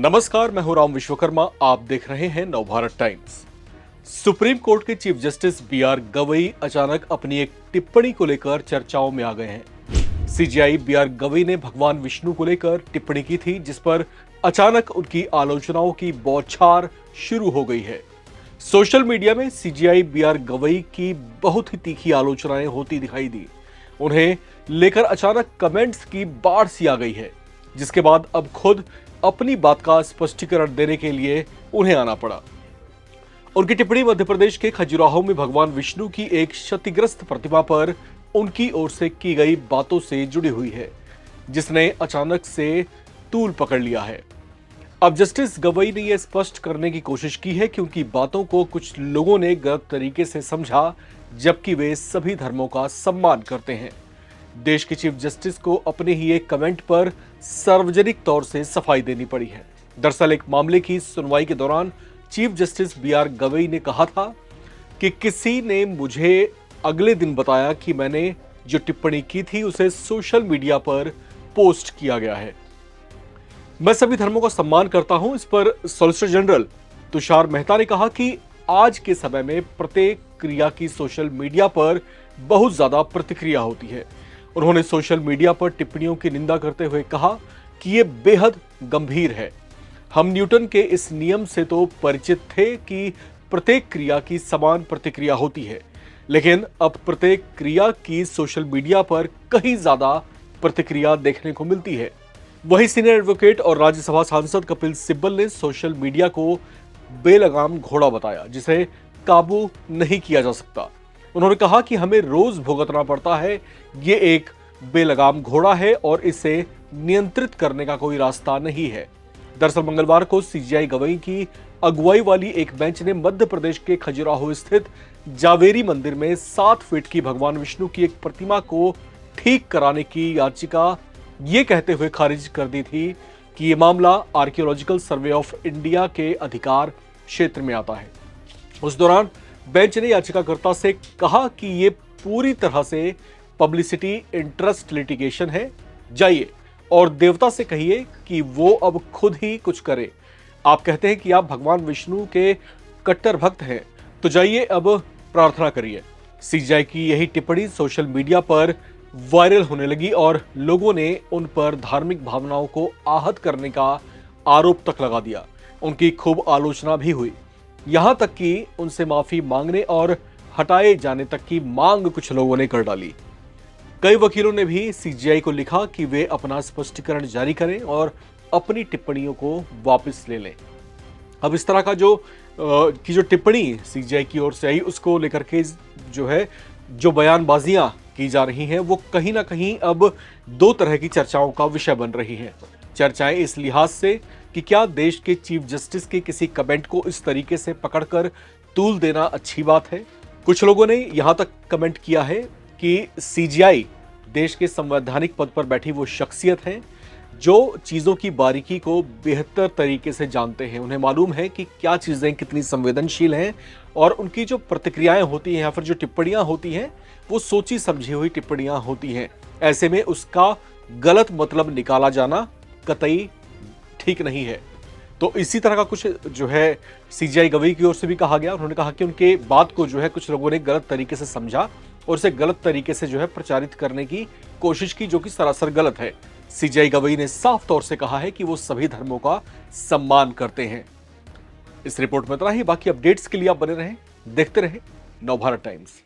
नमस्कार, मैं हूं राम विश्वकर्मा। आप देख रहे हैं नवभारत टाइम्स। सुप्रीम कोर्ट के चीफ जस्टिस बी.आर. गवई अचानक अपनी एक टिप्पणी को लेकर चर्चाओं में आ गए हैं। CJI B R. गवई ने भगवान विष्णु को लेकर टिप्पणी की थी, जिस पर अचानक उनकी आलोचनाओं की बौछार शुरू हो गई है। सोशल मीडिया में सीजेआई बी.आर. गवई की बहुत ही तीखी आलोचनाएं होती दिखाई दी। उन्हें लेकर अचानक कमेंट्स की बाढ़ सी आ गई है, जिसके बाद अब खुद अपनी बात का स्पष्टीकरण देने के लिए उन्हें आना पड़ा। उनकी टिप्पणी मध्य प्रदेश के खजुराहो में भगवान विष्णु की एक क्षतिग्रस्त प्रतिमा पर उनकी ओर से की गई बातों से जुड़ी हुई है, जिसने अचानक से तूल पकड़ लिया है। अब जस्टिस गवई ने यह स्पष्ट करने की कोशिश की है कि उनकी बातों को कुछ लोगों ने गलत तरीके से समझा, जबकि वे सभी धर्मों का सम्मान करते हैं। देश के चीफ जस्टिस को अपने ही एक कमेंट पर सार्वजनिक तौर से सफाई देनी पड़ी है। दरअसल एक मामले की सुनवाई के दौरान चीफ जस्टिस बी.आर. गवई ने कहा था कि किसी ने मुझे अगले दिन बताया कि मैंने जो टिप्पणी की थी उसे सोशल मीडिया पर पोस्ट किया गया है। मैं सभी धर्मों का सम्मान करता हूं। इस पर सॉलिसिटर जनरल तुषार मेहता ने कहा कि आज के समय में प्रत्येक क्रिया की सोशल मीडिया पर बहुत ज्यादा प्रतिक्रिया होती है। उन्होंने सोशल मीडिया पर टिप्पणियों की निंदा करते हुए कहा कि यह बेहद गंभीर है। हम न्यूटन के इस नियम से तो परिचित थे कि प्रत्येक क्रिया की समान प्रतिक्रिया होती है, लेकिन अब प्रत्येक क्रिया की सोशल मीडिया पर कहीं ज्यादा प्रतिक्रिया देखने को मिलती है। वहीं सीनियर एडवोकेट और राज्यसभा सांसद कपिल सिब्बल ने सोशल मीडिया को बेलगाम घोड़ा बताया, जिसे काबू नहीं किया जा सकता। उन्होंने कहा कि हमें रोज भुगतना पड़ता है। ये एक बेलगाम घोड़ा है और इसे नियंत्रित करने का कोई रास्ता नहीं है। दरअसल मंगलवार को सीजेआई गवई की अगुवाई वाली एक बेंच ने मध्य प्रदेश के खजुराहो स्थित जावेरी मंदिर में 7 फीट की भगवान विष्णु की एक प्रतिमा को ठीक कराने की याचिका ये कहते हुए खारिज कर दी थी कि यह मामला आर्कियोलॉजिकल सर्वे ऑफ इंडिया के अधिकार क्षेत्र में आता है। उस दौरान बेंच ने याचिकाकर्ता से कहा कि यह पूरी तरह से पब्लिसिटी इंटरेस्ट लिटिगेशन है। जाइए और देवता से कहिए कि वो अब खुद ही कुछ करे। आप कहते हैं कि आप भगवान विष्णु के कट्टर भक्त हैं, तो जाइए अब प्रार्थना करिए। सीजेआई की यही टिप्पणी सोशल मीडिया पर वायरल होने लगी और लोगों ने उन पर धार्मिक भावनाओं को आहत करने का आरोप तक लगा दिया। उनकी खूब आलोचना भी हुई, यहां तक कि उनसे माफी मांगने और हटाए जाने तक की मांग कुछ लोगों ने कर डाली। कई वकीलों ने भी सीजेआई को लिखा कि वे अपना स्पष्टीकरण जारी करें और अपनी टिप्पणियों को वापस ले लें। अब इस तरह का जो टिप्पणी सीजेआई की ओर से आई, उसको लेकर के जो बयानबाजियां की जा रही हैं, वो कहीं ना कहीं अब दो तरह की चर्चाओं का विषय बन रही हैं। चर्चाएं इस लिहाज से कि क्या देश के चीफ जस्टिस के किसी कमेंट को इस तरीके से पकड़कर तूल देना अच्छी बात है। कुछ लोगों ने यहां तक कमेंट किया है कि सीजेआई देश के संवैधानिक पद पर बैठी वो शख्सियत है जो चीजों की बारीकी को बेहतर तरीके से जानते हैं। उन्हें मालूम है कि क्या चीजें कितनी संवेदनशील हैं और उनकी जो प्रतिक्रियाएं होती हैं या फिर जो टिप्पणियां होती हैं, वो सोची समझी हुई टिप्पणियां होती हैं। ऐसे में उसका गलत मतलब निकाला जाना कतई ठीक नहीं है। तो इसी तरह का कुछ सीजेआई गवई की ओर से भी कहा गया। उन्होंने कहा कि उनके बात को कुछ लोगों ने गलत तरीके से समझा और उसे गलत तरीके से प्रचारित करने की कोशिश की, जो कि सरासर गलत है। सीजेआई गवई ने साफ तौर से कहा है कि वो सभी धर्मों का सम्मान करते हैं। इस रिपोर्ट में इतना ही। बाकी अपडेट्स के लिए आप बने रहें, देखते रहें नवभारत टाइम्स।